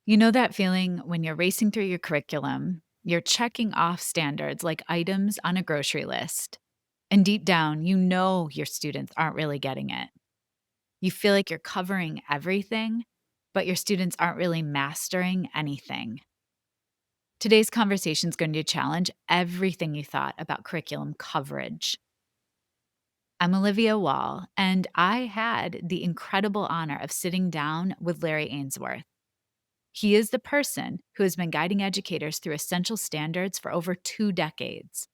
You know that feeling when you're racing through your curriculum, you're checking off standards like items on a grocery list, and deep down, you know your students aren't really getting it. You feel like you're covering everything, but your students aren't really mastering anything. Today's conversation is going to challenge everything you thought about curriculum coverage. I'm Olivia Wall, and I had the incredible honor of sitting down with Larry Ainsworth. He is the person who has been guiding educators through essential standards for over 2 decades.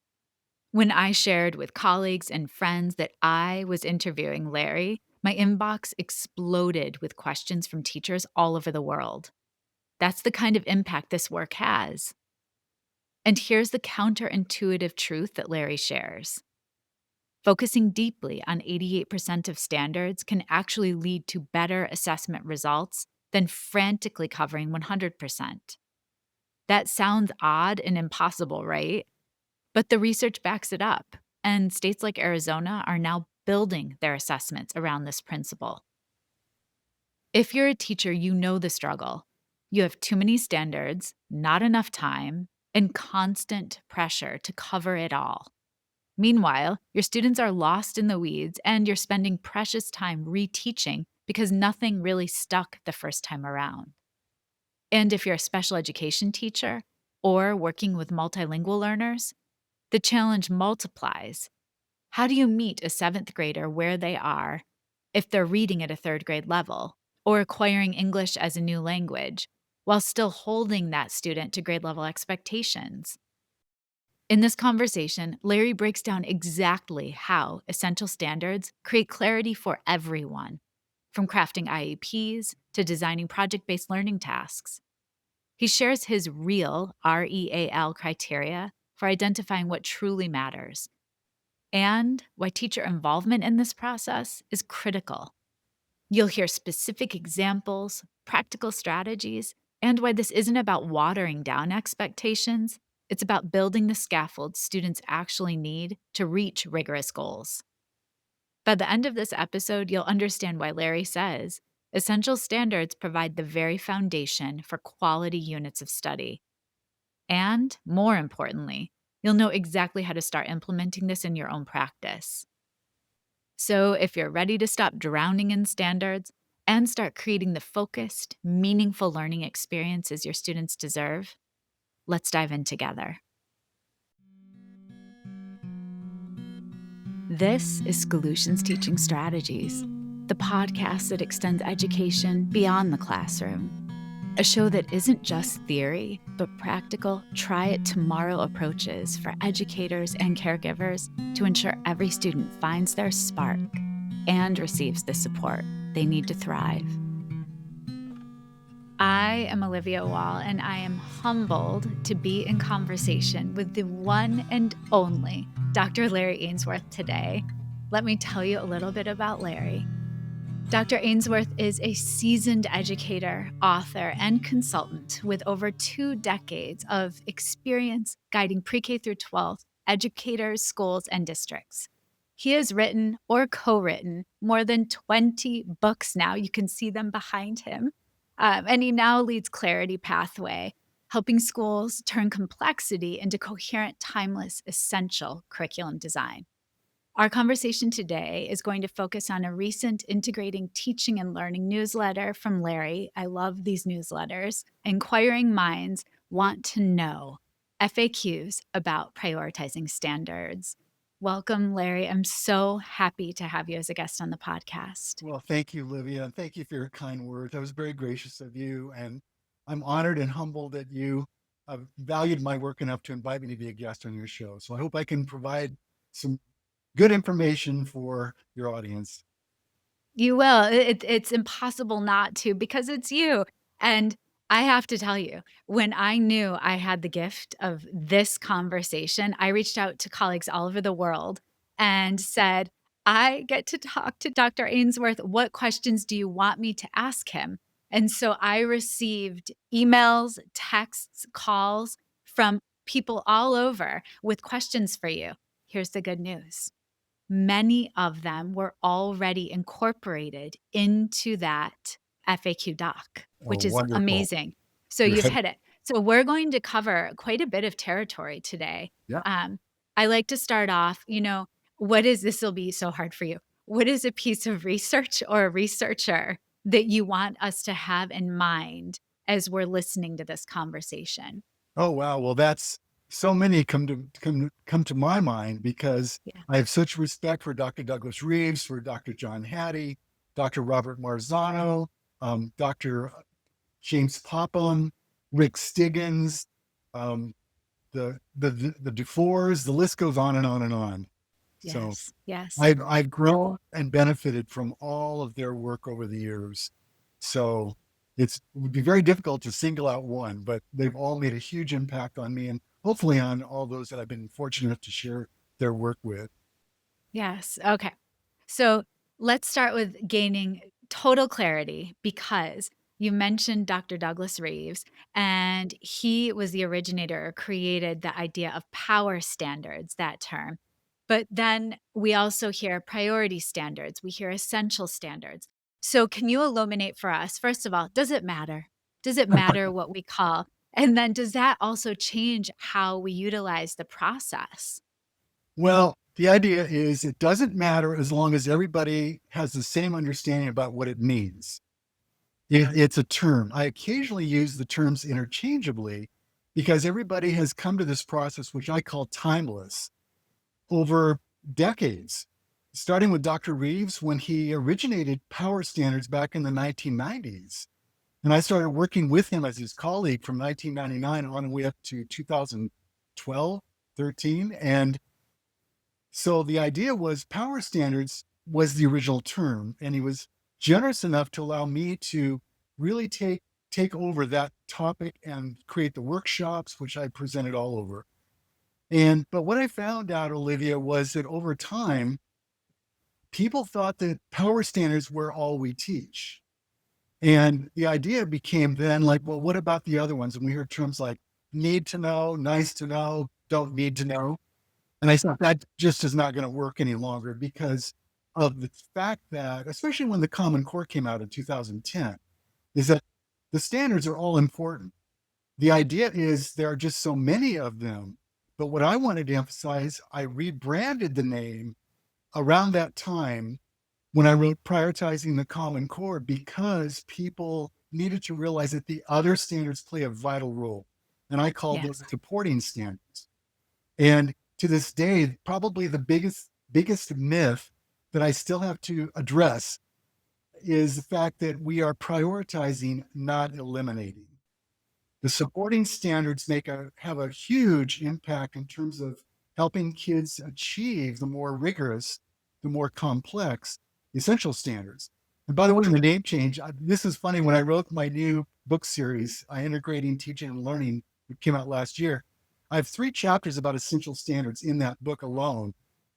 When I shared with colleagues and friends that I was interviewing Larry, my inbox exploded with questions from teachers all over the world. That's the kind of impact this work has. And here's the counterintuitive truth that Larry shares. Focusing deeply on 88% of standards can actually lead to better assessment results than frantically covering 100%. That sounds odd and impossible, right? But the research backs it up, and states like Arizona are now building their assessments around this principle. If you're a teacher, you know the struggle. You have too many standards, not enough time, and constant pressure to cover it all. Meanwhile, your students are lost in the weeds and you're spending precious time reteaching because nothing really stuck the first time around. And if you're a special education teacher or working with multilingual learners, the challenge multiplies. How do you meet a seventh grader where they are if they're reading at a third grade level or acquiring English as a new language while still holding that student to grade level expectations? In this conversation, Larry breaks down exactly how essential standards create clarity for everyone, from crafting IEPs to designing project based learning tasks. He shares his real REAL criteria for identifying what truly matters and why teacher involvement in this process is critical. You'll hear specific examples, practical strategies, and why this isn't about watering down expectations. It's about building the scaffold students actually need to reach rigorous goals. By the end of this episode, you'll understand why Larry says essential standards provide the very foundation for quality units of study. And more importantly, you'll know exactly how to start implementing this in your own practice. So, if you're ready to stop drowning in standards and start creating the focused, meaningful learning experiences your students deserve, let's dive in together. This is Schoolutions Teaching Strategies, the podcast that extends education beyond the classroom. A show that isn't just theory, but practical, try it tomorrow approaches for educators and caregivers to ensure every student finds their spark and receives the support they need to thrive. I am Olivia Wall, and I am humbled to be in conversation with the one and only Dr. Larry Ainsworth today. Let me tell you a little bit about Larry. Dr. Ainsworth is a seasoned educator, author, and consultant with over 2 decades of experience guiding pre-K through 12 educators, schools, and districts. He has written or co-written more than 20 books now. You can see them behind him. And he now leads Clarity Pathway, helping schools turn complexity into coherent, timeless, essential curriculum design. Our conversation today is going to focus on a recent integrating teaching and learning newsletter from Larry. I love these newsletters. Inquiring minds want to know FAQs about prioritizing standards. Welcome, Larry. I'm so happy to have you as a guest on the podcast. Well, thank you, Livia, and thank you for your kind words. That was very gracious of you, and I'm honored and humbled that you valued my work enough to invite me to be a guest on your show. So I hope I can provide some good information for your audience. You will. It's impossible not to because it's you. And I have to tell you, when I knew I had the gift of this conversation, I reached out to colleagues all over the world and said, I get to talk to Dr. Ainsworth. What questions do you want me to ask him? And so I received emails, texts, calls from people all over with questions for you. Here's the good news. Many of them were already incorporated into that FAQ doc, Oh, which is wonderful. amazing. So you've Right. hit it. So we're going to cover quite a bit of territory today. Yeah. Um, I like to start off, what is this will be so hard for you. What is a piece of research or a researcher that you want us to have in mind as we're listening to this conversation? Oh, wow. Well, that's so many come to my mind because Yeah. I have such respect for Dr. Douglas Reeves, for Dr. John Hattie, Dr. Robert Marzano, Dr. James Popham, Rick Stiggins, um, the Dufours, the list goes on and on and on. So Yes. Yes. I've grown and benefited from all of their work over the years. So it would be very difficult to single out one, but they've all made a huge impact on me and hopefully on all those that I've been fortunate enough to share their work with. Yes. Okay. So let's start with gaining total clarity because you mentioned Dr. Douglas Reeves, and he was the originator or created the idea of power standards, that term. But then we also hear priority standards, we hear essential standards. So, can you illuminate for us, first of all, does it matter? Does it matter what we call? And then does that also change how we utilize the process? Well, the idea is it doesn't matter as long as everybody has the same understanding about what it means. It's a term. I occasionally use the terms interchangeably because everybody has come to this process, which I call timeless, over decades, starting with Dr. Reeves when he originated power standards back in the 1990s. And I started working with him as his colleague from 1999 on the way up to 2012, 13. And so the idea was power standards was the original term. And he was generous enough to allow me to really take over that topic and create the workshops, which I presented all over. But what I found out, Olivia, was that over time, people thought that power standards were all we teach. And the idea became then like, well, what about the other ones? And we heard terms like need to know, nice to know, don't need to know. And I thought that just is not going to work any longer because of the fact that, especially when the Common Core came out in 2010, is that the standards are all important. The idea is there are just so many of them. But what I wanted to emphasize, I rebranded the name around that time when I wrote Prioritizing the Common Core because people needed to realize that the other standards play a vital role. And I call those Yes. supporting standards. And to this day, probably the biggest myth that I still have to address is the fact that we are prioritizing, not eliminating. The supporting standards have a huge impact in terms of helping kids achieve the more rigorous, the more complex essential standards. And by the way, the name change, this is funny. When I wrote my new book series, Integrating Teaching and Learning, it came out last year, I have 3 chapters about essential standards in that book alone,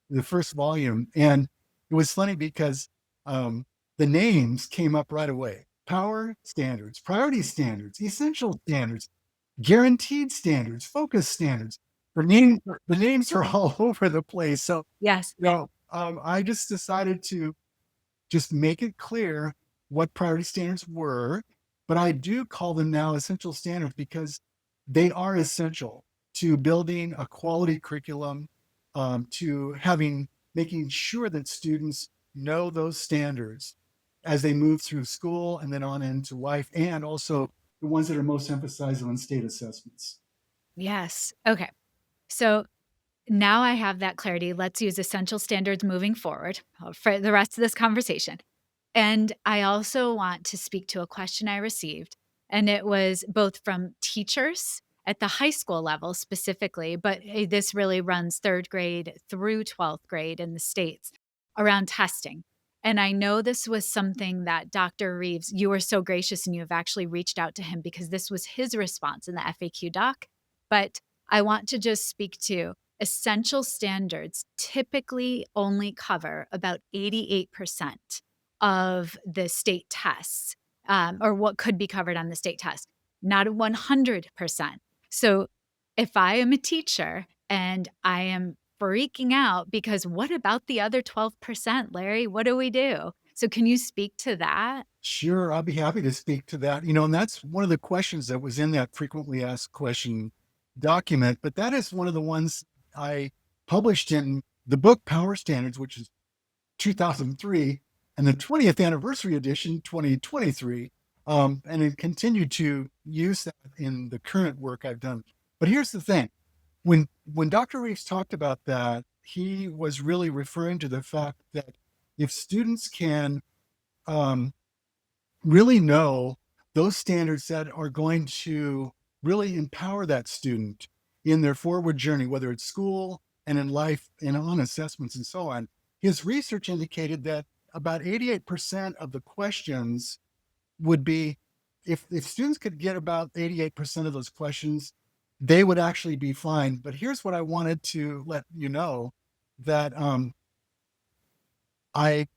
the first volume. And it was funny because um, the names came up right away. Power standards, priority standards, essential standards, guaranteed standards, focus standards. The names are all over the place. So, Yes. I just decided to just make it clear what priority standards were, but I do call them now essential standards because they are essential to building a quality curriculum, to making sure that students know those standards as they move through school and then on into life, and also the ones that are most emphasized on state assessments. Yes. Okay. So now I have that clarity. Let's use essential standards moving forward for the rest of this conversation. And I also want to speak to a question I received, and it was both from teachers at the high school level specifically, but this really runs 3rd grade through 12th grade in the States around testing. And I know this was something that Dr. Reeves, you were so gracious and you have actually reached out to him because this was his response in the FAQ doc. But I want to just speak to essential standards typically only cover about 88% of the state tests, or what could be covered on the state test, not 100%. So if I am a teacher and I am freaking out because what about the other 12%, Larry? What do we do? So can you speak to that? Sure, I'll be happy to speak to that. And that's one of the questions that was in that frequently asked question document. But that is one of the ones I published in the book Power Standards, which is 2003, and the 20th anniversary edition, 2023. And I continue to use that in the current work I've done. But here's the thing: when Dr. Reeves talked about that, he was really referring to the fact that if students can um, really know those standards that are going to really empower that student in their forward journey, whether it's school and in life and on assessments and so on. His research indicated that about 88% of the questions would be, if students could get about 88% of those questions, they would actually be fine. But here's what I wanted to let you know, that I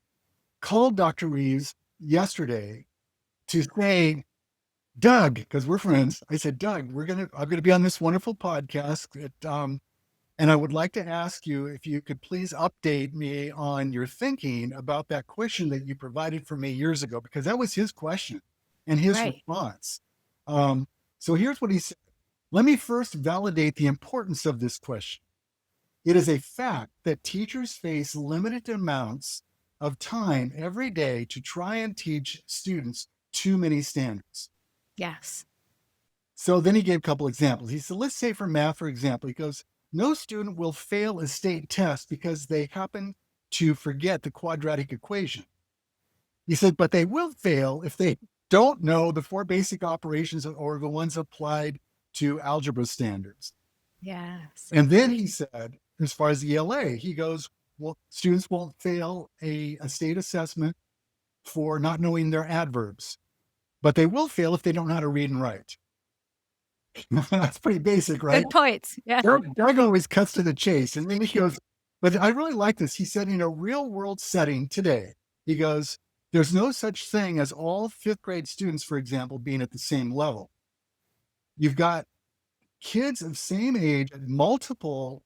called Dr. Reeves yesterday to say, Doug, because we're friends. I said, Doug, I'm gonna be on this wonderful podcast. And I would like to ask you if you could please update me on your thinking about that question that you provided for me years ago, because that was his question and his Right. response. Um, so here's what he said. Let me first validate the importance of this question. It is a fact that teachers face limited amounts of time every day to try and teach students too many standards. Yes. So then he gave a couple examples. He said, let's say for math, for example, he goes, no student will fail a state test because they happen to forget the quadratic equation. He said, but they will fail if they don't know the four basic operations or the ones applied to algebra standards. Yes. And then he said, as far as the ELA, he goes, well, students won't fail a state assessment for not knowing their adverbs, but they will fail if they don't know how to read and write. That's pretty basic, right? Good points. Yeah. Doug always cuts to the chase. And then he goes, but I really like this. He said, in a real world setting today, he goes, there's no such thing as all fifth grade students, for example, being at the same level. You've got kids of same age at multiple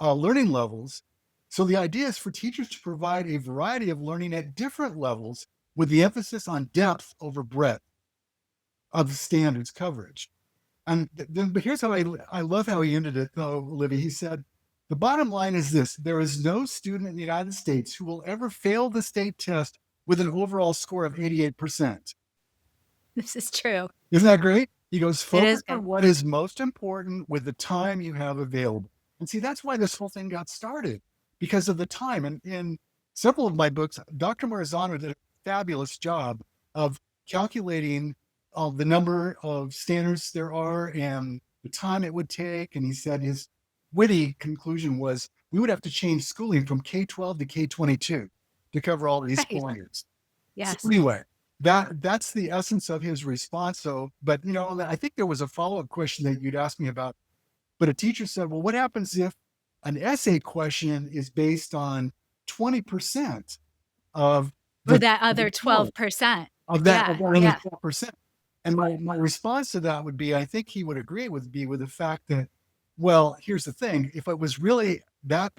learning levels. So the idea is for teachers to provide a variety of learning at different levels with the emphasis on depth over breadth of standards coverage. And then, but here's how I love how he ended it, though, Olivia. He said, the bottom line is this: there is no student in the United States who will ever fail the state test with an overall score of 88%. This is true. Isn't that great? He goes, It focus is on good. what is most important with the time you have available. And see, that's why this whole thing got started, because of the time. And in several of my books, Dr. Marzano did a fabulous job of calculating the number of standards there are and the time it would take. And he said his witty conclusion was we would have to change schooling from K-12 to K-22 to cover all of these Right. standards. So Yes. anyway, that's the essence of his response. So, but I think there was a follow-up question that you'd asked me about, but a teacher said, well, what happens if an essay question is based on 20% of Or the that of the other score, 12%. of Yeah. that only Yeah. 12%? And my response to that would be, I think he would agree with me with the fact that, well, here's the thing: if it was really that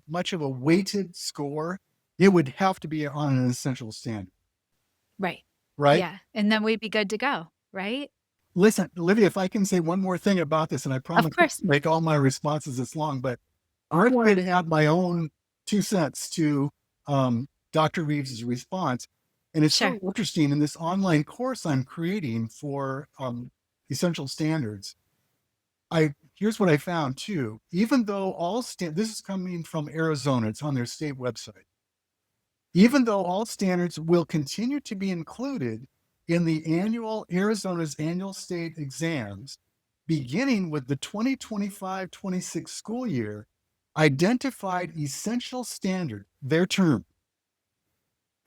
much of a weighted score, it would have to be on an essential standard, Right. right? Yeah. And then we'd be good to go. Right. Listen, Olivia, if I can say one more thing about this, and I Of promise not course. to make all my responses this long, but I wanted to add my own 2 cents to Dr. Reeves's response. And it's Sure. so interesting in this online course I'm creating for essential standards. Here's what I found too. Even though this is coming from Arizona, it's on their state website. Even though all standards will continue to be included in the Arizona's annual state exams, beginning with the 2025-26 school year, identified essential standard, their term,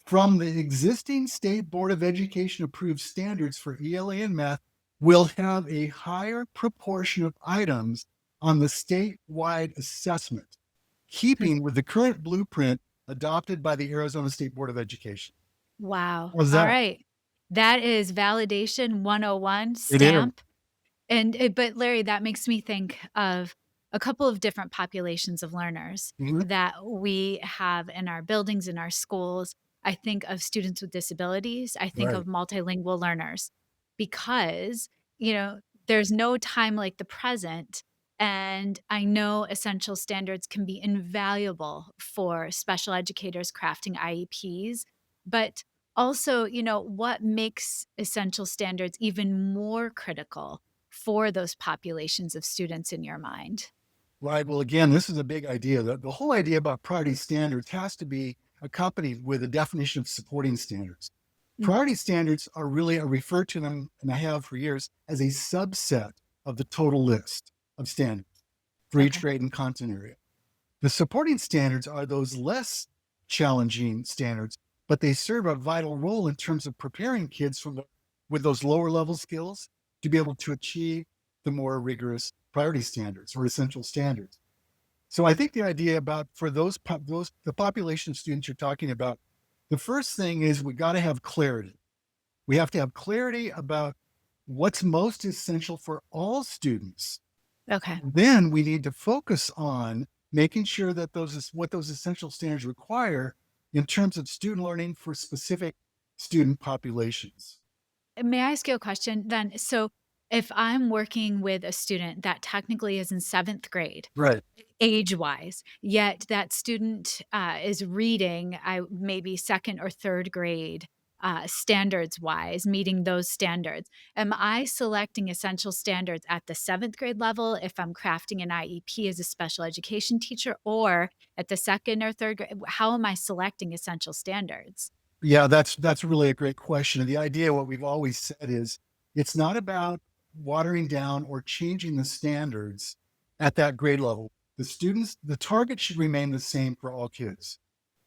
from the existing State Board of Education approved standards for ELA and math will have a higher proportion of items on the statewide assessment, keeping with the current blueprint adopted by the Arizona State Board of Education. Wow. What's All that? right. That is validation 101 It is. stamp. But Larry, that makes me think of a couple of different populations of learners Mhm. that we have in our buildings, in our schools. I think of students with disabilities, I think of Right. multilingual learners because, you know, there's no time like the present. And I know essential standards can be invaluable for special educators crafting IEPs, but also, what makes essential standards even more critical for those populations of students in your mind? Right. Well, again, this is a big idea. The whole idea about priority standards has to be accompanied with a definition of supporting standards. Mm, Priority standards are really, I refer to them, and I have for years, as a subset of the total list of standards for each okay. grade and content area. The supporting standards are those less challenging standards, but they serve a vital role in terms of preparing kids with those lower level skills to be able to achieve the more rigorous priority standards or essential standards. So I think the idea about for those the population of students you're talking about, the first thing is we got to have clarity. We have to have clarity about what's most essential for all students. Okay. Then we need to focus on making sure that what those essential standards require in terms of student learning for specific student populations. May I ask you a question then? So, if I'm working with a student that technically is in seventh grade, Right. age-wise, yet that student, is reading, maybe 2nd or 3rd grade, standards-wise, meeting those standards. Am I selecting essential standards at the 7th grade level if I'm crafting an IEP as a special education teacher, or at the 2nd or 3rd grade? How am I selecting essential standards? Yeah, that's really a great question. And the idea, what we've always said is, it's not about watering down or changing the standards at that grade level. The target should remain the same for all kids.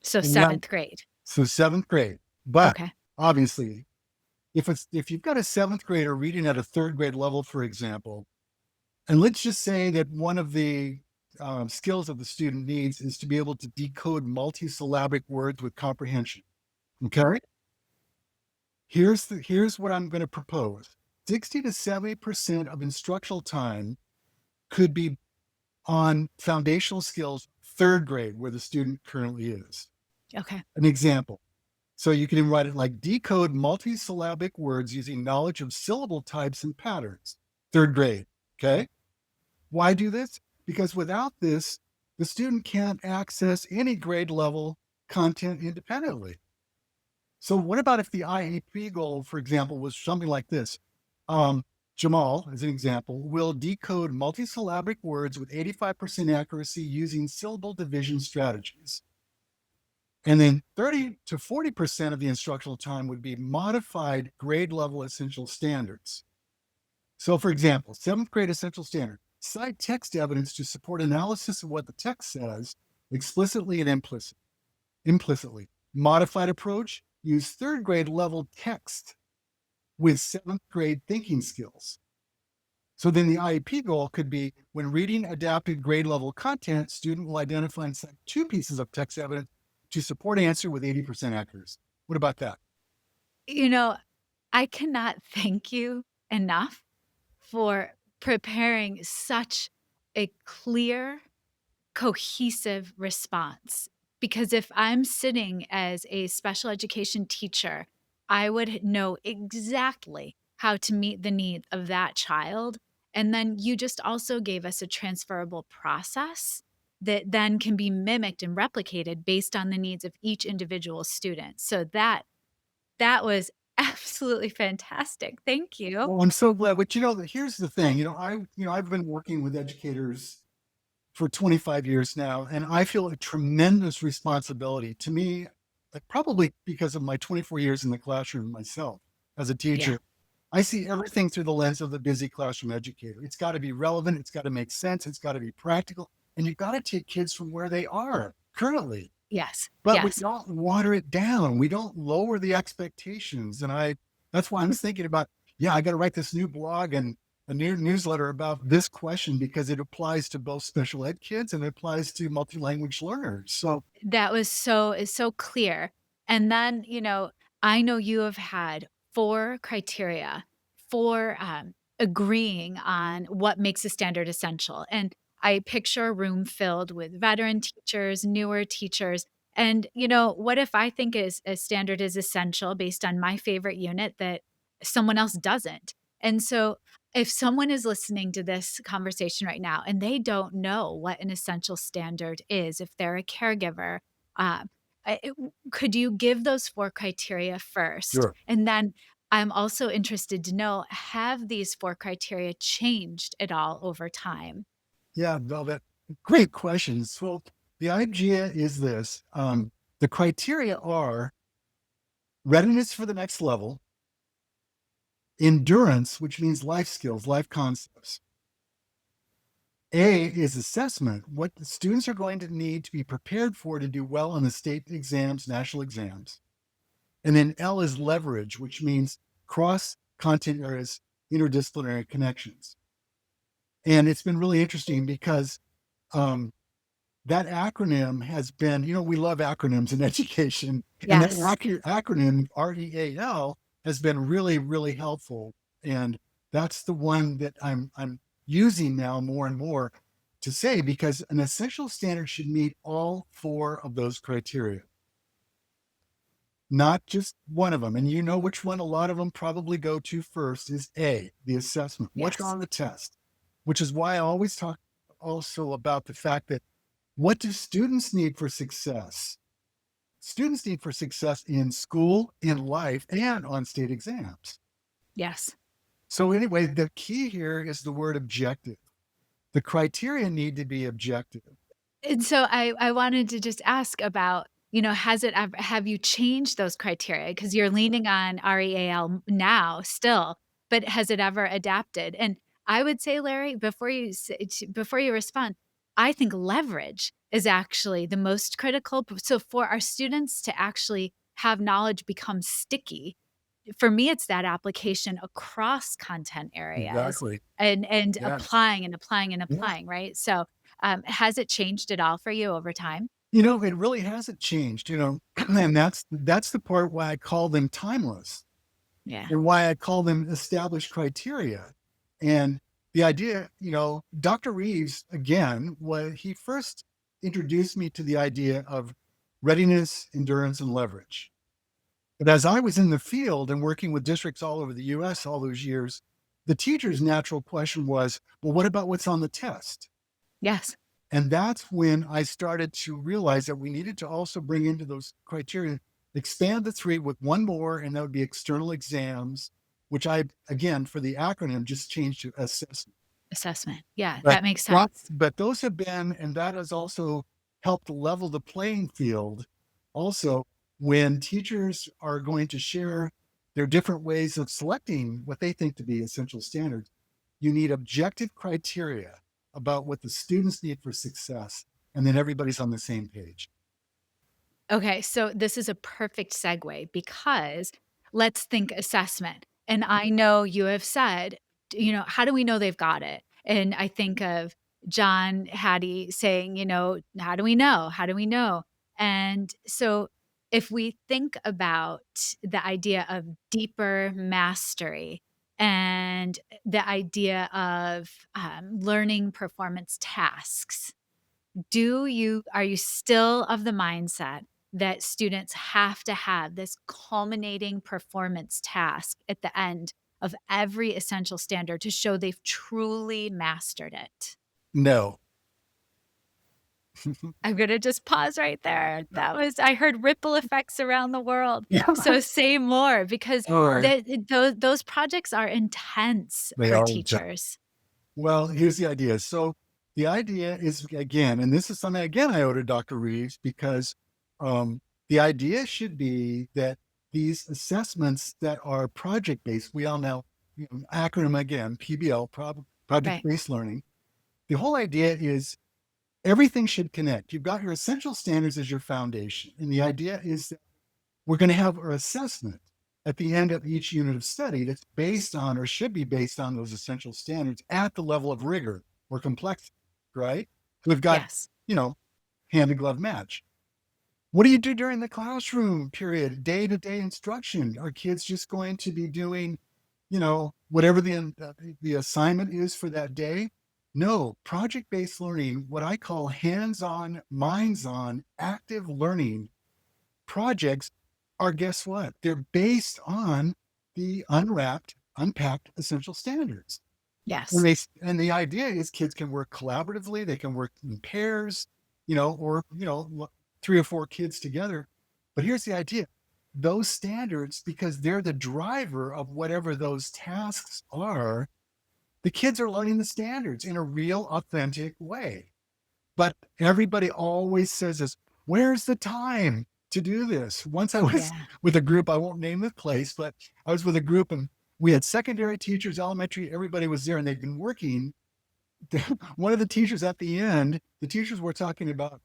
So And that, 7th grade. so seventh grade. But Okay. obviously, if you've got a seventh grader reading at a third grade level, for example, and let's just say that one of the skills of the student needs is to be able to decode multisyllabic words with comprehension. Okay, here's what I'm going to propose: 60 to 70% of instructional time could be on foundational skills, third grade, where the student currently is. Okay. An example. So you can write it like decode multisyllabic words using knowledge of syllable types and patterns. Third grade. Okay. Why do this? Because without this, the student can't access any grade level content independently. So what about if the IEP goal, for example, was something like this? Um, Jamal, as an example, will decode multisyllabic words with 85% accuracy using syllable division strategies. And then 30 to 40% of the instructional time would be modified grade level essential standards. So, for example, seventh grade essential standard: cite text evidence to support analysis of what the text says explicitly and implicitly. Modified approach: use third grade level text with seventh grade thinking skills. So then the IEP goal could be, when reading adapted grade level content, student will identify and cite two pieces of text evidence to support answer with 80% accuracy. What about that? You know, I cannot thank you enough for preparing such a clear, cohesive response. Because if I'm sitting as a special education teacher, I would know exactly how to meet the needs of that child. And then you just also gave us a transferable process that then can be mimicked and replicated based on the needs of each individual student. So that was absolutely fantastic. Thank you. Well, I'm so glad. But here's the thing. I've been working with educators for 25 years now, and I feel a tremendous responsibility. To me, like, probably because of my 24 years in the classroom myself as a Yeah. teacher, I see everything through the lens of the busy classroom educator. It's got to be relevant, it's got to make sense, it's got to be practical, and you've got to take kids from where they are currently. Yes. But we Yes. don't water it down. We don't lower the expectations. That's why I'm thinking about, yeah, I got to write this new blog and a new newsletter about this question, because it applies to both special ed kids and it applies to multi-language learners. So That was so is so clear. And then, I know you have had 4 criteria for, agreeing on what makes a standard essential, and I picture a room filled with veteran teachers, newer teachers, And, what if I think a standard is essential based on my favorite unit that someone else doesn't? And so if someone is listening to this conversation right now and they don't know what an essential standard is, if they're a caregiver, uh, could you give those 4 criteria first? Sure. And then I'm also interested to know, have these 4 criteria changed at all over time? Yeah, well, that great questions. Well, the idea is this: the criteria are readiness for the next level, endurance, which means life skills, life concepts. A is assessment, what the students are going to need to be prepared for to do well on the state exams, national exams. And then L is leverage, which means cross content areas, interdisciplinary connections. And it's been really interesting because um, that acronym has been, we love acronyms in education, and that Yes. acronym REAL has been really, really helpful. And that's the one that I'm using now more and more to say, because an essential standard should meet all 4 of those criteria, not just one of them. And you know which one a lot of them probably go to first is A, the assessment. What's Yes. on the test? Which is why I always talk also about the fact that what do students need for success? Students need for success in school, in life, and on state exams. Yes. So, anyway, the key here is the word objective. The criteria need to be objective. And so I wanted to just ask about, has it ever have you changed those criteria? Because you're leaning on REAL now still, but has it ever adapted? And I would say, Larry, before you respond, I think leverage is actually the most critical. So for our students to actually have knowledge become sticky, for me, it's that application across content areas Exactly. and Yes. applying and applying and Yeah. applying, right? So has it changed at all for you over time? It really hasn't changed, and that's the part why I call them timeless, Yeah. and why I call them established criteria. And the idea, Dr. Reeves, again, when he first introduced me to the idea of readiness, endurance, and leverage. But as I was in the field and working with districts all over the US all those years, the teacher's natural question was, well, what about what's on the test? Yes. And that's when I started to realize that we needed to also bring into those criteria, expand the 3 with one more, and that would be external exams, which I, again, for the acronym, just changed to assessment. Assessment. Yeah, But that makes sense. those have been, and that has also helped level the playing field. Also, when teachers are going to share their different ways of selecting what they think to be essential standards, you need objective criteria about what the students need for success, and then everybody's on the same page. Okay, so this is a perfect segue because let's think assessment. And I know you have said, how do we know they've got it? And I think of John Hattie saying, how do we know? How do we know? And so if we think about the idea of deeper mastery and the idea of learning performance tasks, are you still of the mindset that students have to have this culminating performance task at the end of every essential standard to show they've truly mastered it? No. I'm gonna just pause right there. I heard ripple effects around the world. Yeah. So say more because All right. those projects are intense They for are. teachers. Well, here's the idea. So the idea is, again, and this is something again I owe to Dr. Reeves, because the idea should be that these assessments that are project based, we all know, acronym again, PBL, project Right. based learning. The whole idea is everything should connect. You've got your essential standards as your foundation, and the idea is that we're going to have our assessment at the end of each unit of study that's based on, or should be based on, those essential standards at the level of rigor or complexity, right? We've got, Yes. you know, hand in glove match. What do you do during the classroom period, day to day instruction? Are kids just going to be doing, whatever the assignment is for that day? No, project-based learning, what I call hands-on, minds-on, active learning projects are, guess what? They're based on the unpacked essential standards. And Yes. they and the idea is kids can work collaboratively, they can work in pairs, or 3 or 4 kids together. But here's the idea. Those standards, because they're the driver of whatever those tasks are, the kids are learning the standards in a real, authentic way. But everybody always says this, where's the time to do this? Once I was Yeah. with a group, I won't name the place, but I was with a group and we had secondary teachers, elementary, everybody was there and they'd been working. One of the teachers at the end, the teachers were talking about,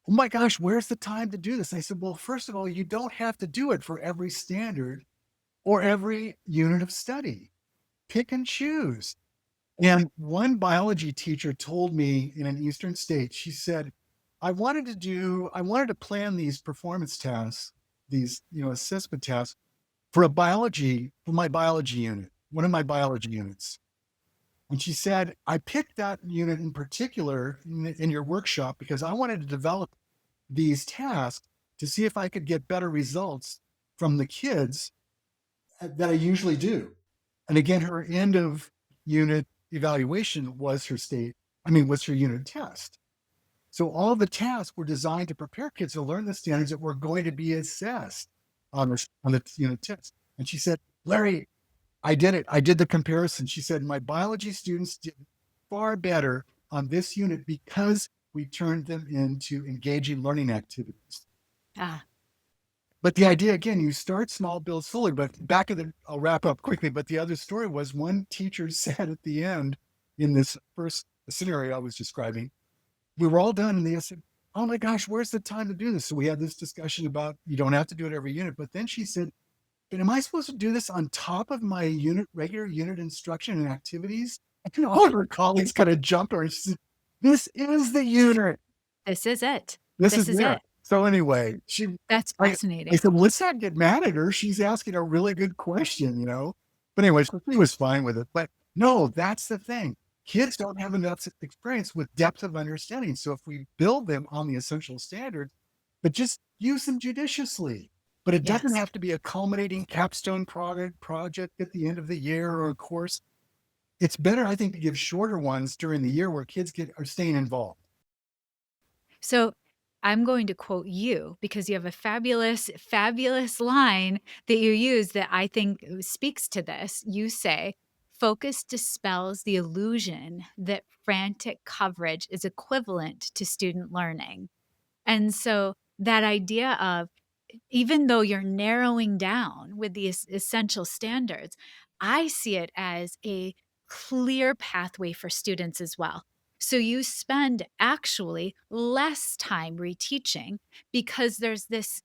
oh my gosh, where's the time to do this? I said, well, first of all, you don't have to do it for every standard or every unit of study. Pick and choose. And one biology teacher told me in an Eastern state, she said, I wanted to plan these performance tasks, these, assessment tasks for my biology unit, one of my biology units. And she said, I picked that unit in particular in your workshop because I wanted to develop these tasks to see if I could get better results from the kids that I usually do. And again, her end of unit evaluation was was her unit test. So all the tasks were designed to prepare kids to learn the standards that were going to be assessed on the unit test. And she said, Larry, I did it. I did the comparison. She said, my biology students did far better on this unit because we turned them into engaging learning activities. Ah, But the idea again, you start small, build slowly. But I'll wrap up quickly. But the other story was one teacher said at the end in this first scenario I was describing, we were all done and they said, oh my gosh, where's the time to do this? So we had this discussion about you don't have to do it every unit. But then she said, but am I supposed to do this on top of my regular unit instruction and activities? And all of her colleagues kind of jumped on her. She said, this is the unit. this is it. This is This is there. it. So anyway, That's I fascinating. said, well, let's not get mad at her. She's asking a really good question. But anyway, so she was fine with it. But no, that's the thing. Kids don't have enough experience with depth of understanding. So if we build them on the essential standards, but just use them judiciously. But it doesn't Yes. have to be a culminating capstone project at the end of the year or a course. It's better, I think, to give shorter ones during the year where kids are staying involved. So I'm going to quote you because you have a fabulous, fabulous line that you use that I think speaks to this. You say, focus dispels the illusion that frantic coverage is equivalent to student learning. And so that idea of even though you're narrowing down with the essential standards, I see it as a clear pathway for students as well. So you spend actually less time reteaching because there's this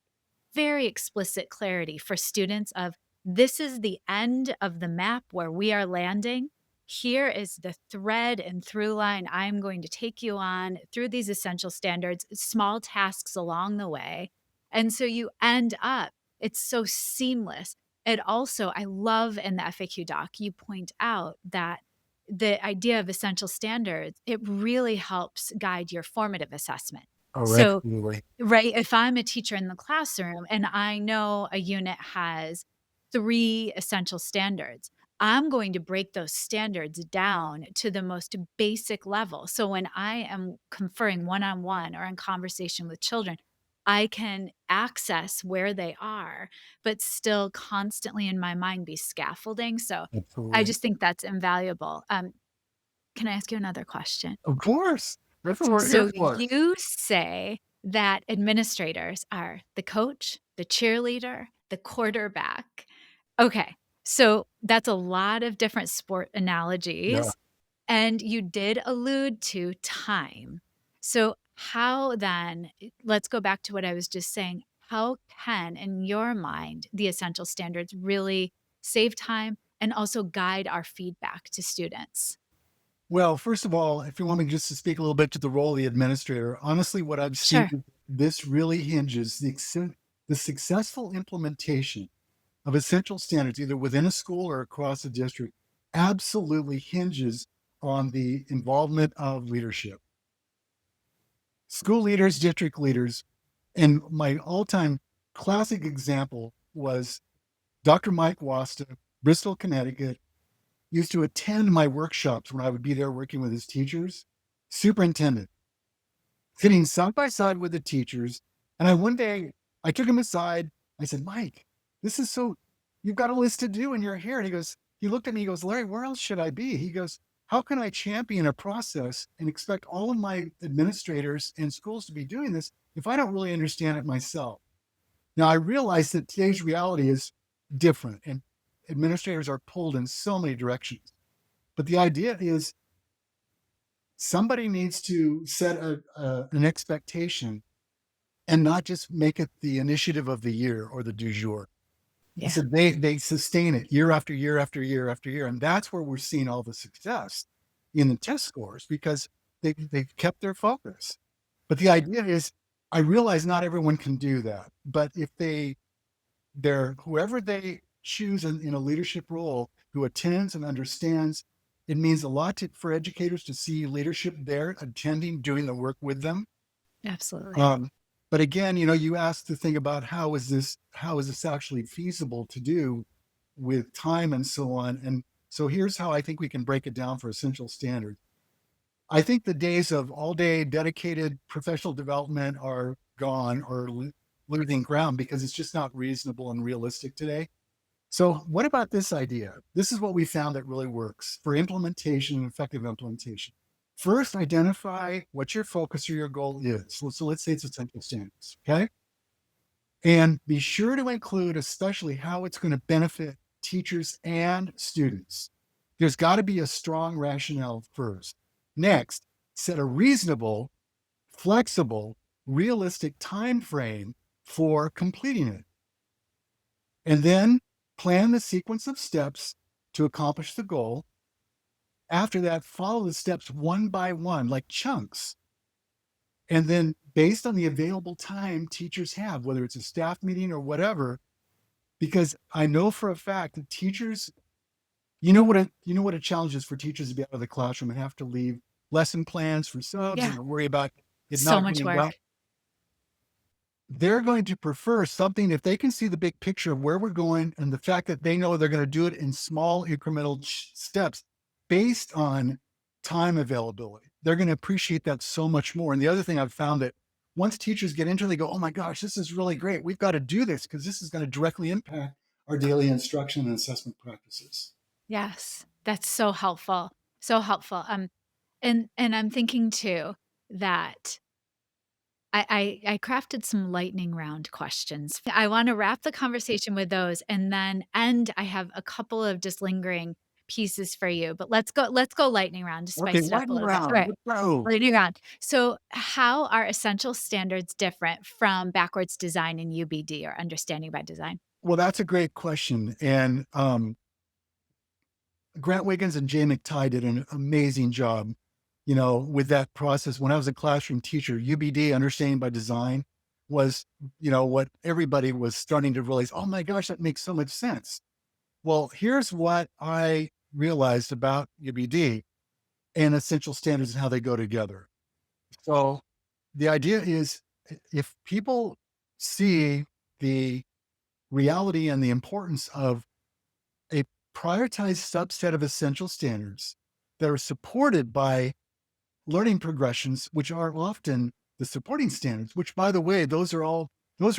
very explicit clarity for students of this is the end of the map where we are landing. Here is the thread and through line I'm going to take you on through these essential standards, small tasks along the way. And so you end up, it's so seamless. It also, I love in the FAQ doc, you point out that the idea of essential standards, it really helps guide your formative assessment. Oh, So absolutely. right, if I'm a teacher in the classroom and I know a unit has 3 essential standards, I'm going to break those standards down to the most basic level. So when I am conferring one-on-one or in conversation with children, I can access where they are, but still constantly in my mind be scaffolding. So I Absolutely. just think that's invaluable. Can I ask you another question? Of course. That's what we're here So for. you say that administrators are the coach, the cheerleader, the quarterback. Okay. So that's a lot of different sport Yeah. analogies. And you did allude to time. So, how then, let's go back to what I was just saying. How can, in your mind, the essential standards really save time and also guide our feedback to students? Well, first of all, if you want me just to speak a little bit to the role of the administrator, honestly, what I've Sure. seen, this really hinges the successful implementation of essential standards, either within a school or across a district, absolutely hinges on the involvement of leadership. School leaders, district leaders, and my all-time classic example was Dr. Mike Wasta, Bristol, Connecticut, used to attend my workshops when I would be there working with his teachers. Superintendent, sitting side by side with the teachers. And one day I took him aside. I said, Mike, this is so, you've got a list to do and you're here. And he looked at me, he goes, Larry, where else should I be? He goes, how can I champion a process and expect all of my administrators and schools to be doing this if I don't really understand it myself? Now I realize that today's reality is different and administrators are pulled in so many directions. But the idea is somebody needs to set an expectation and not just make it the initiative of the year or the du jour. And Yeah. so they sustain it year after year after year after year. And that's where we're seeing all the success in the test scores because they've kept their focus. But the idea is, I realize not everyone can do that. But if they're whoever they choose in a leadership role who attends and understands, it means a lot for educators to see leadership there attending, doing the work with them. Absolutely. Um, but again, you asked to think about how is this actually feasible to do with time and so on. And so here's how I think we can break it down for essential standards. I think the days of all day dedicated professional development are gone or losing ground because it's just not reasonable and realistic today. So what about this idea? This is what we found that really works for implementation and effective implementation. First, identify what your focus or your goal is. So let's say it's essential standards, okay? And be sure to include especially how it's going to benefit teachers and students. There's got to be a strong rationale first. Next, set a reasonable, flexible, realistic time frame for completing it. And then plan the sequence of steps to accomplish the goal. After that, follow the steps one by one, like chunks. And then based on the available time teachers have, whether it's a staff meeting or whatever, because I know for a fact that teachers, what a challenge is for teachers to be out of the classroom and have to leave lesson plans for subs Yeah. and worry about it So not much going well. work. They're going to prefer something if they can see the big picture of where we're going and the fact that they know they're going to do it in small incremental steps based on time availability. They're going to appreciate that so much more. And the other thing I've found that once teachers get into it, they go, oh my gosh, this is really great. We've got to do this because this is going to directly impact our daily instruction and assessment practices. Yes. That's so helpful. So helpful. And I'm thinking too that I crafted some lightning round questions. I wanna wrap the conversation with those and then end I have a couple of just lingering pieces for you, but let's go lightning round to Okay, spice it up a lightning little bit. round. Alright, Let's go. lightning round. So, how are essential standards different from backwards design in UBD or understanding by design? Well, that's a great question. And Grant Wiggins and Jay McTighe did an amazing job, with that process. When I was a classroom teacher, UBD, understanding by design, was, what everybody was starting to realize, oh my gosh, that makes so much sense. Well, here's what I realized about UBD and essential standards and how they go together. So the idea is if people see the reality and the importance of a prioritized subset of essential standards that are supported by learning progressions, which are often the supporting standards, which by the way, those are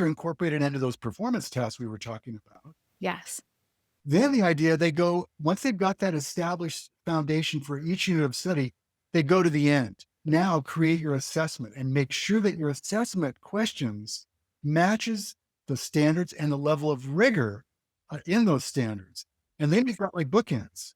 incorporated into those performance tasks we were talking about. Yes. Then the idea once they've got that established foundation for each unit of study, they go to the end. Now create your assessment and make sure that your assessment questions matches the standards and the level of rigor in those standards. And then you've got like bookends.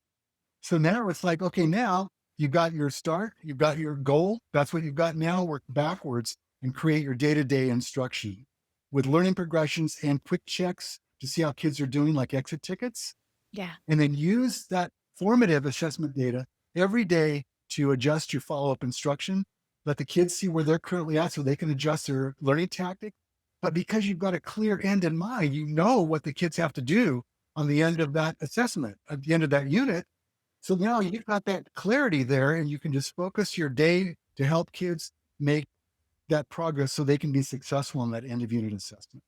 So now it's like, okay, now you've got your start, you've got your goal. That's what you've got now. Work backwards and create your day-to-day instruction with learning progressions and quick checks to see how kids are doing, like exit tickets. Yeah. And then use that formative assessment data every day to adjust your follow-up instruction. Let the kids see where they're currently at so they can adjust their learning tactic. But because you've got a clear end in mind, you know what the kids have to do on the end of that assessment, at the end of that unit. So now you've got that clarity there, and you can just focus your day to help kids make that progress so they can be successful in that end of unit assessment.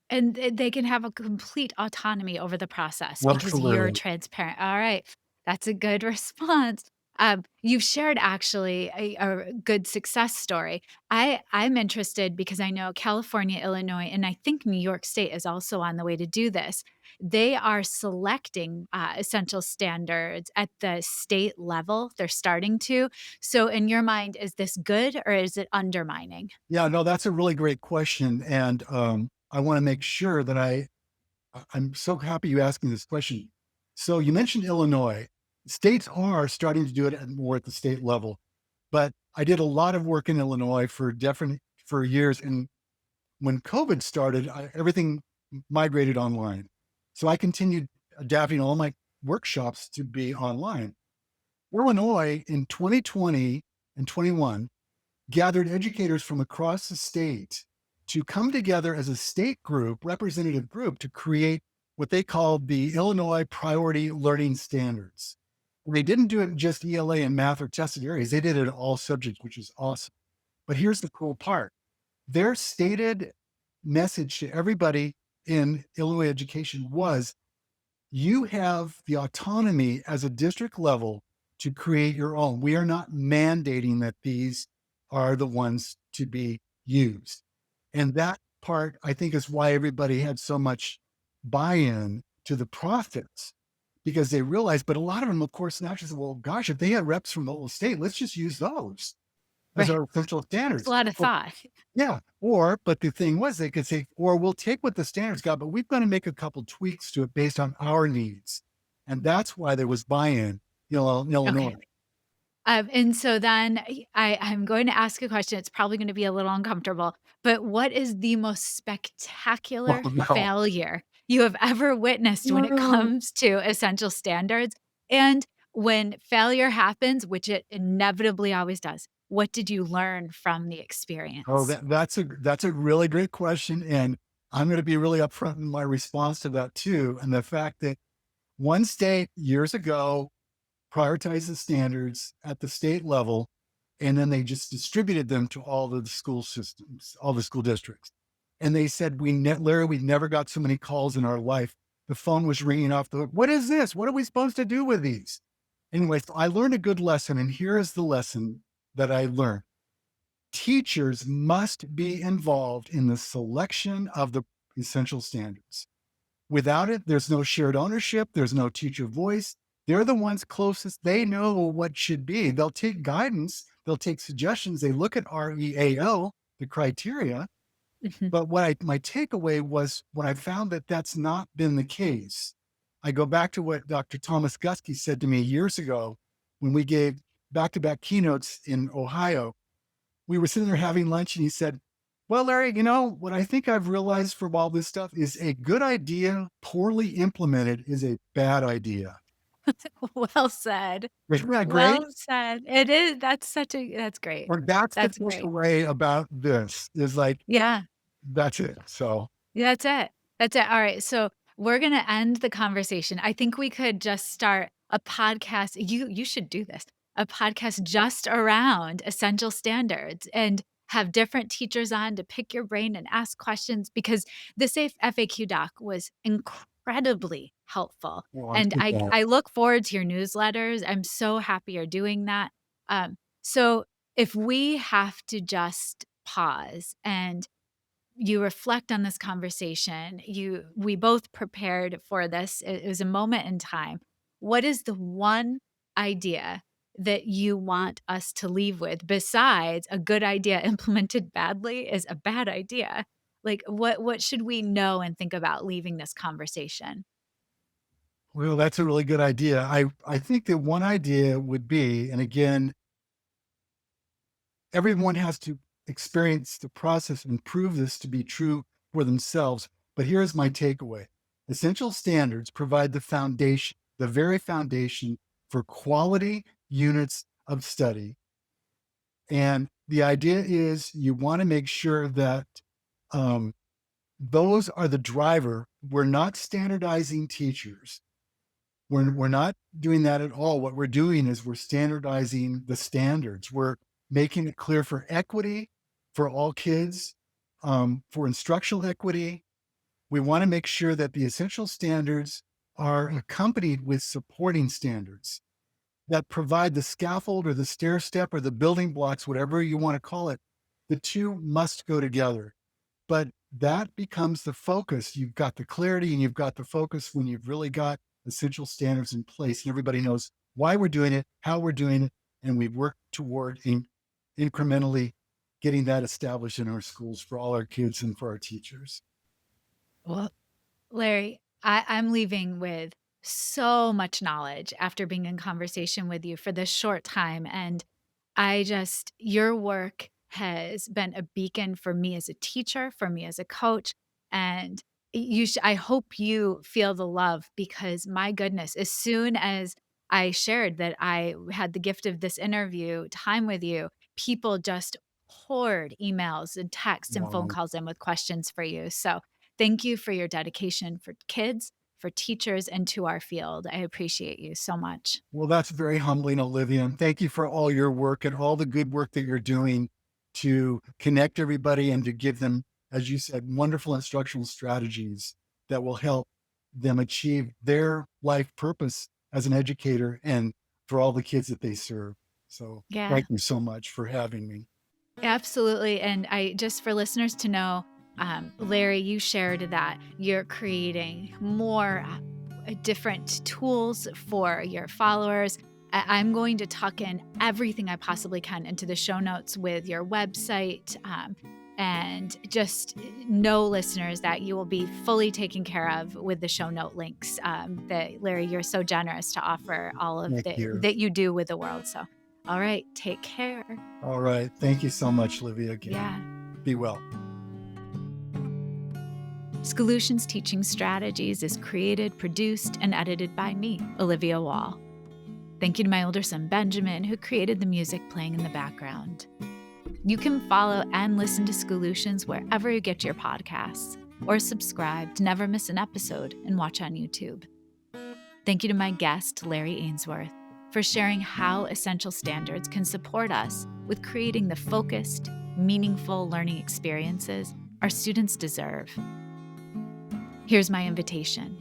And they can have a complete autonomy over the process because you're Absolutely. transparent. All right. That's a good response. You've shared actually a good success story. I'm interested because I know California, Illinois, and I think New York State is also on the way to do this. They are selecting essential standards at the state level. They're starting to. So, in your mind, is this good or is it undermining? Yeah, no, that's a really great question. And I want to make sure that I'm so happy you asked me this question. So you mentioned Illinois. States are starting to do it more at the state level, but I did a lot of work in Illinois for years. And when COVID started, everything migrated online. So I continued adapting all my workshops to be online. Illinois in 2020 and 21 gathered educators from across the state to come together as a state group, representative group, to create what they called the Illinois Priority Learning Standards. They didn't do it in just ELA and math or tested areas. They did it in all subjects, which is awesome. But here's the cool part. Their stated message to everybody in Illinois education was you have the autonomy as a district level to create your own. We are not mandating that these are the ones to be used. And that part, I think, is why everybody had so much buy in to the process because they realized, but a lot of them, of course, naturally said, well, gosh, if they had reps from the whole state, let's just use those as Right. our official It's a standards. lot of thought. Yeah. Or, but the thing was, they could say, or we'll take what the standards got, but we've got to make a couple tweaks to it based on our needs. And that's why there was buy in, in Okay. Illinois. And so then I'm going to ask a question. It's probably going to be a little uncomfortable, but what is the most Oh, spectacular no. failure you have ever witnessed when it No. comes to essential standards? And when failure happens, which it inevitably always does, what did you learn from the Oh, experience? that's a really great question. And I'm going to be really upfront in my response to that too. And the fact that one state years ago prioritized the standards at the state level, and then they just distributed them to all of the school systems, all the school districts. And they said, Larry, we never got so many calls in our life. The phone was ringing off the hook. What is this? What are we supposed to do with these? Anyway, so I learned a good lesson. And here is the lesson that I learned. Teachers must be involved in the selection of the essential standards. Without it, there's no shared ownership, there's no teacher voice. They're the ones closest. They know what should be. They'll take guidance, they'll take suggestions. They look at REAL, the criteria. Mhm. But my takeaway was when I found that that's not been the case, I go back to what Dr. Thomas Gusky said to me years ago when we gave back to back keynotes in Ohio. We were sitting there having lunch and he said, well, Larry, what I think I've realized from all this stuff is a good idea poorly implemented is a bad idea. Well said. Isn't that great? Well said. It is. That's great. Or that's the That's great. takeaway about this is like, Yeah. that's it. So, Yeah, that's it. That's it. All right. So we're gonna end the conversation. I think we could just start a podcast. You should do this. A podcast just around essential standards and have different teachers on to pick your brain and ask questions because the Safe FAQ doc was incredibly helpful. well, I'm And so I glad. I look forward to your newsletters. I'm so happy you're doing that. So if we have to just pause and you reflect on this conversation, we both prepared for this. It was a moment in time. What is the one idea that you want us to leave with besides a good idea implemented badly is a bad idea? Like what should we know and think about leaving this conversation? Well, that's a really good idea. I think that one idea would be, and again, everyone has to experience the process and prove this to be true for themselves. But here's my takeaway. Essential standards provide the foundation, the very foundation for quality units of study. And the idea is you want to make sure that um, those are the driver. We're not standardizing teachers. We're not doing that at all. What we're doing is we're standardizing the standards. We're making it clear for equity for all kids, for instructional equity. We want to make sure that the essential standards are accompanied with supporting standards that provide the scaffold or the stair step or the building blocks, whatever you want to call it. The two must go together. But that becomes the focus. You've got the clarity and you've got the focus when you've really got essential standards in place and everybody knows why we're doing it, how we're doing it, and we work toward incrementally getting that established in our schools for all our kids and for our teachers. Well, Larry, I'm leaving with so much knowledge after being in conversation with you for this short time. And your work has been a beacon for me as a teacher, for me as a coach. And I hope you feel the love because my goodness, as soon as I shared that I had the gift of this interview time with you, people just poured emails and texts and phone Wow. calls in with questions for you. So thank you for your dedication for kids, for teachers, and to our field. I appreciate you so much. Well, that's very humbling, Olivia. And thank you for all your work and all the good work that you're doing to connect everybody and to give them, as you said, wonderful instructional strategies that will help them achieve their life purpose as an educator and for all the kids that they serve. So Yeah. thank you so much for having me. Absolutely. And just for listeners to know, Larry, you shared that you're creating more different tools for your followers. I'm going to tuck in everything I possibly can into the show notes with your website. And just know, listeners, that you will be fully taken care of with the show note links that, Larry, you're so generous to offer all of Thank you. that you do with the world. So, all right, take care. All right. Thank you so much, Olivia, again. Yeah. Be well. Schoolutions Teaching Strategies is created, produced, and edited by me, Olivia Wall. Thank you to my older son, Benjamin, who created the music playing in the background. You can follow and listen to Schoolutions wherever you get your podcasts, or subscribe to never miss an episode and watch on YouTube. Thank you to my guest, Larry Ainsworth, for sharing how essential standards can support us with creating the focused, meaningful learning experiences our students deserve. Here's my invitation.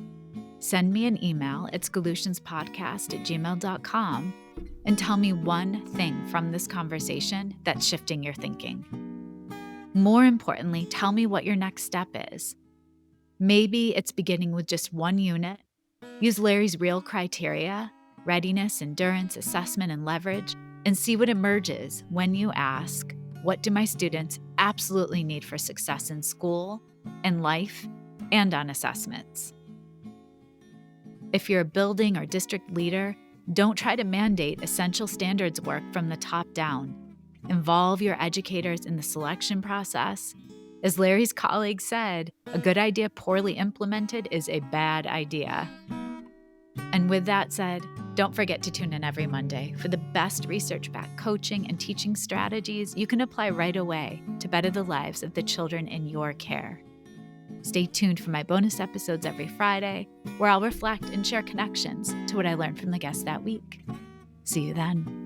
Send me an email at schoolutionspodcast@gmail.com and tell me one thing from this conversation that's shifting your thinking. More importantly, tell me what your next step is. Maybe it's beginning with just one unit. Use Larry's real criteria, readiness, endurance, assessment, and leverage, and see what emerges when you ask, what do my students absolutely need for success in school, in life, and on assessments? If you're a building or district leader, don't try to mandate essential standards work from the top down. Involve your educators in the selection process. As Larry's colleague said, a good idea poorly implemented is a bad idea. And with that said, don't forget to tune in every Monday for the best research-backed coaching and teaching strategies you can apply right away to better the lives of the children in your care. Stay tuned for my bonus episodes every Friday, where I'll reflect and share connections to what I learned from the guests that week. See you then.